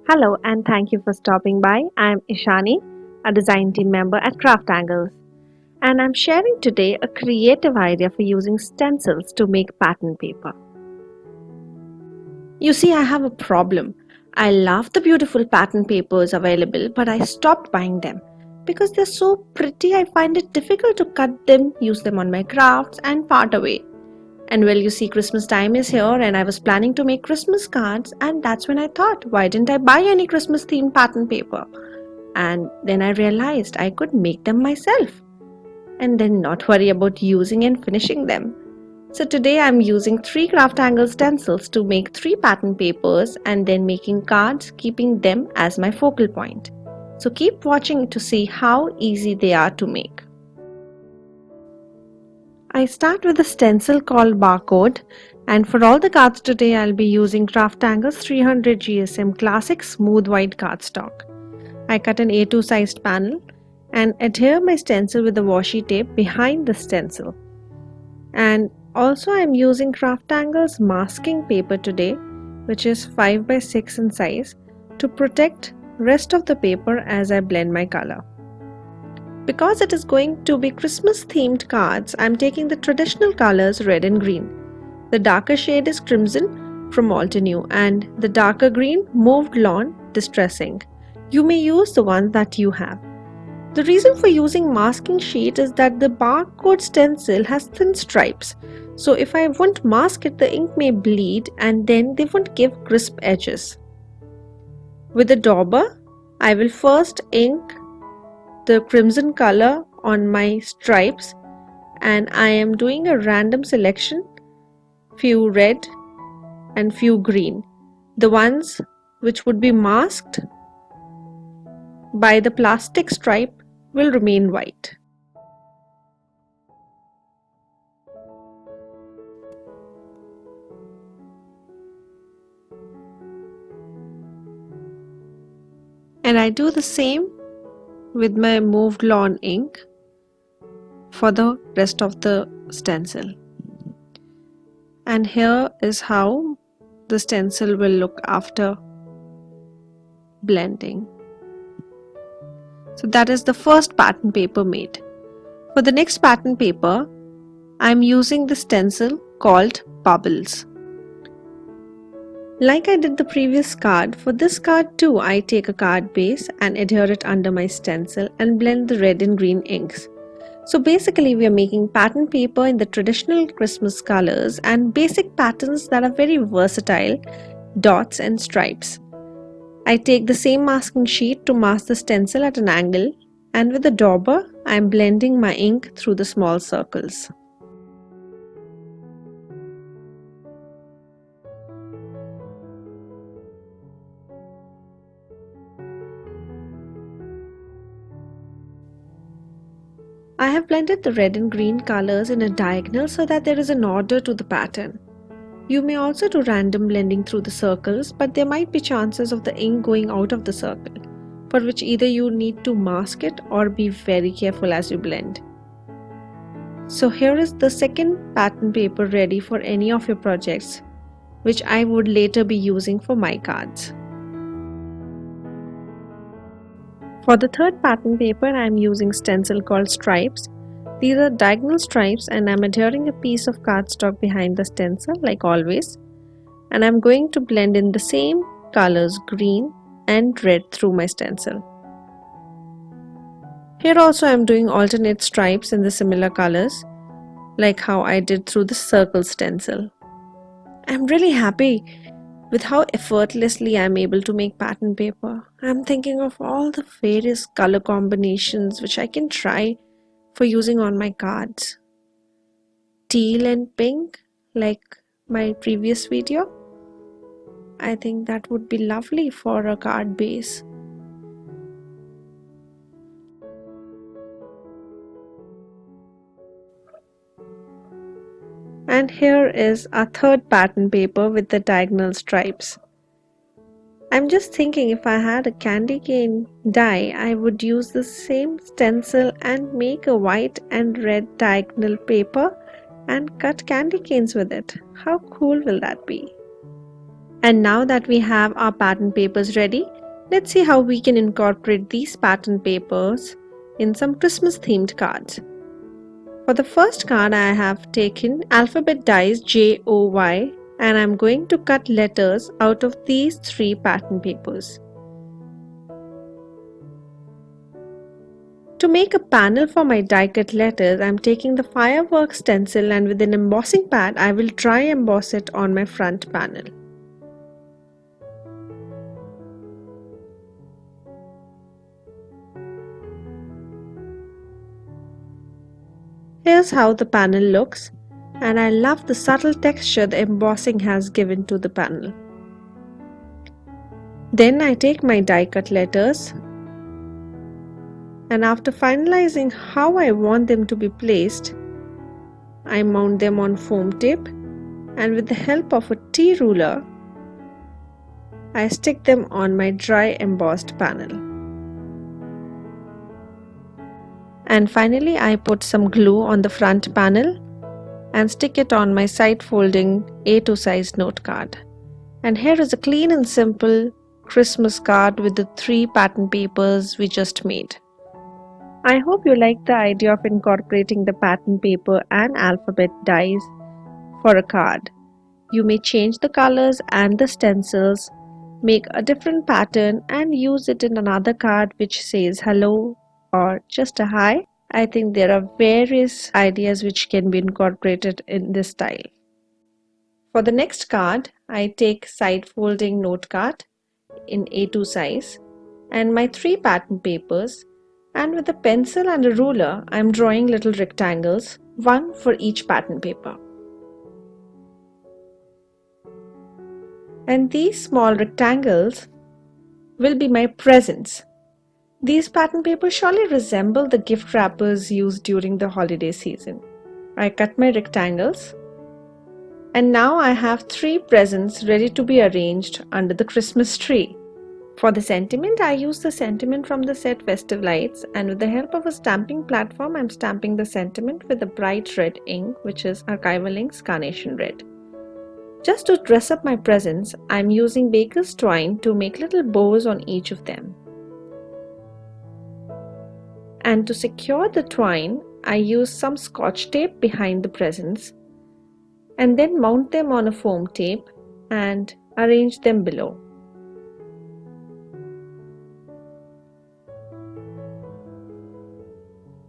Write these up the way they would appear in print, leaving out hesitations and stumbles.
Hello and thank you for stopping by. I'm Ishani, a design team member at Craft Angles, and I'm sharing today a creative idea for using stencils to make pattern paper. You see, I have a problem. I love the beautiful pattern papers available, but I stopped buying them because they're so pretty. I find it difficult to cut them, use them on my crafts, and part away. And well, you see, Christmas time is here, and I was planning to make Christmas cards, and that's when I thought, why didn't I buy any Christmas themed pattern paper? And then I realized I could make them myself and then not worry about using and finishing them. So today I'm using 3 craft angle stencils to make 3 pattern papers and then making cards, keeping them as my focal point. So keep watching to see how easy they are to make. I start with a stencil called Barcode, and for all the cards today I'll be using Craft Angles 300 GSM Classic Smooth White cardstock. I cut an A2 sized panel and adhere my stencil with the washi tape behind the stencil. And also I'm using Craft Angles masking paper today, which is 5 by 6 in size, to protect rest of the paper as I blend my color. Because it is going to be Christmas themed cards, I'm taking the traditional colors red and green. The darker shade is Crimson from Altenew and the darker green Moved Lawn Distressing. You may use the one that you have. The reason for using masking sheet is that the barcode stencil has thin stripes. So if I won't mask it, the ink may bleed and then they won't give crisp edges. With the dauber, I will first ink the crimson color on my stripes, and I am doing a random selection, few red and few green. The ones which would be masked by the plastic stripe will remain white. And I do the same with my moved lawn ink for the rest of the stencil. And here is how the stencil will look after blending. So that is the first pattern paper made. For the next pattern paper, I am using the stencil called Bubbles. Like I did the previous card, for this card too I take a card base and adhere it under my stencil and blend the red and green inks. So basically we are making pattern paper in the traditional Christmas colors and basic patterns that are very versatile, dots and stripes. I take the same masking sheet to mask the stencil at an angle, and with the dauber I am blending my ink through the small circles. I have blended the red and green colors in a diagonal so that there is an order to the pattern. You may also do random blending through the circles, but there might be chances of the ink going out of the circle, for which either you need to mask it or be very careful as you blend. So here is the second pattern paper ready for any of your projects, which I would later be using for my cards. For the third pattern paper, I am using stencil called Stripes. These are diagonal stripes and I am adhering a piece of cardstock behind the stencil like always. And I am going to blend in the same colors green and red through my stencil. Here also I am doing alternate stripes in the similar colors like how I did through the circle stencil. I am really happy with how effortlessly I am able to make pattern paper. I am thinking of all the various color combinations which I can try for using on my cards. Teal and pink like my previous video. I think that would be lovely for a card base. And here is our third pattern paper with the diagonal stripes. I'm just thinking if I had a candy cane die, I would use the same stencil and make a white and red diagonal paper and cut candy canes with it. How cool will that be? And now that we have our pattern papers ready, Let's see how we can incorporate these pattern papers in some Christmas themed cards. For the first card, I have taken alphabet dies JOY and I'm going to cut letters out of these 3 pattern papers. To make a panel for my die cut letters, I am taking the fireworks stencil and with an embossing pad, I will dry emboss it on my front panel. Here's how the panel looks, and I love the subtle texture the embossing has given to the panel. Then I take my die cut letters, and after finalizing how I want them to be placed, I mount them on foam tape, and with the help of a T ruler, I stick them on my dry embossed panel. And finally, I put some glue on the front panel and stick it on my side folding A2 size note card. And here is a clean and simple Christmas card with the 3 pattern papers we just made. I hope you like the idea of incorporating the pattern paper and alphabet dies for a card. You may change the colors and the stencils, make a different pattern and use it in another card which says hello or just a hi. I think there are various ideas which can be incorporated in this style. For the next card, I take side folding note card in A2 size and my 3 pattern papers, and with a pencil and a ruler I am drawing little rectangles, one for each pattern paper. And these small rectangles will be my presents. These pattern papers surely resemble the gift wrappers used during the holiday season. I cut my rectangles and now I have 3 presents ready to be arranged under the Christmas tree. For the sentiment, I use the sentiment from the set Festive Lights, and with the help of a stamping platform, I am stamping the sentiment with a bright red ink, which is Archival Ink's Carnation Red. Just to dress up my presents, I am using baker's twine to make little bows on each of them. And to secure the twine, I use some scotch tape behind the presents and then mount them on a foam tape and arrange them below.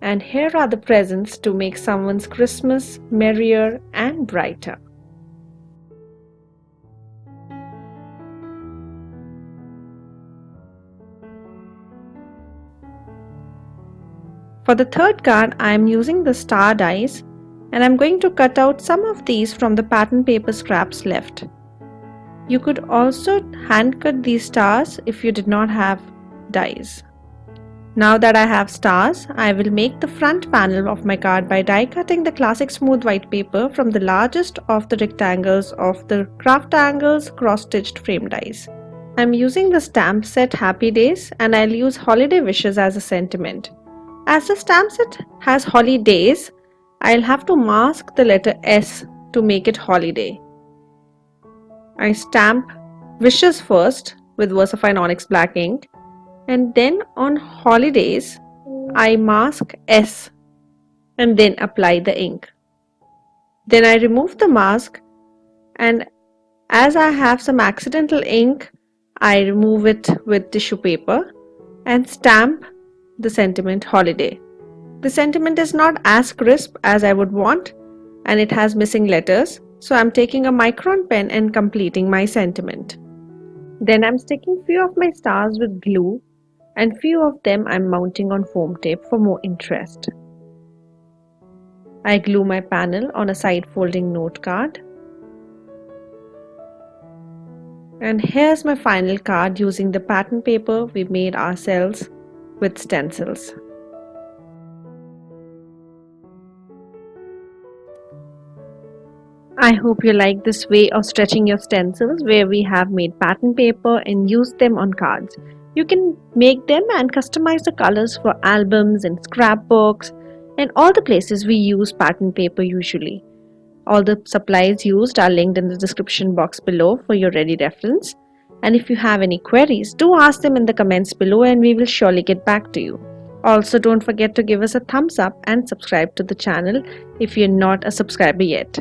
And here are the presents to make someone's Christmas merrier and brighter. For the third card, I am using the star dies and I am going to cut out some of these from the pattern paper scraps left. You could also hand cut these stars if you did not have dies. Now that I have stars, I will make the front panel of my card by die cutting the classic smooth white paper from the largest of the rectangles of the Craft Angles cross-stitched frame dies. I am using the stamp set Happy Days and I'll use holiday wishes as a sentiment. As the stamp set has holidays, I'll have to mask the letter S to make it holiday. I stamp wishes first with VersaFine Onyx black ink, and then on holidays I mask S and then apply the ink. Then I remove the mask, and as I have some accidental ink, I remove it with tissue paper and stamp the sentiment holiday. The sentiment is not as crisp as I would want and it has missing letters, so I'm taking a micron pen and completing my sentiment. Then I'm sticking few of my stars with glue and few of them I'm mounting on foam tape for more interest. I glue my panel on a side folding note card. And here's my final card using the pattern paper we made ourselves with stencils. I hope you like this way of stretching your stencils where we have made pattern paper and used them on cards. You can make them and customize the colors for albums and scrapbooks and all the places we use pattern paper usually. All the supplies used are linked in the description box below for your ready reference. And if you have any queries, do ask them in the comments below and we will surely get back to you. Also, don't forget to give us a thumbs up and subscribe to the channel if you're not a subscriber yet,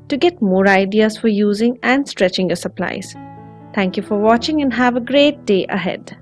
to get more ideas for using and stretching your supplies. Thank you for watching and have a great day ahead.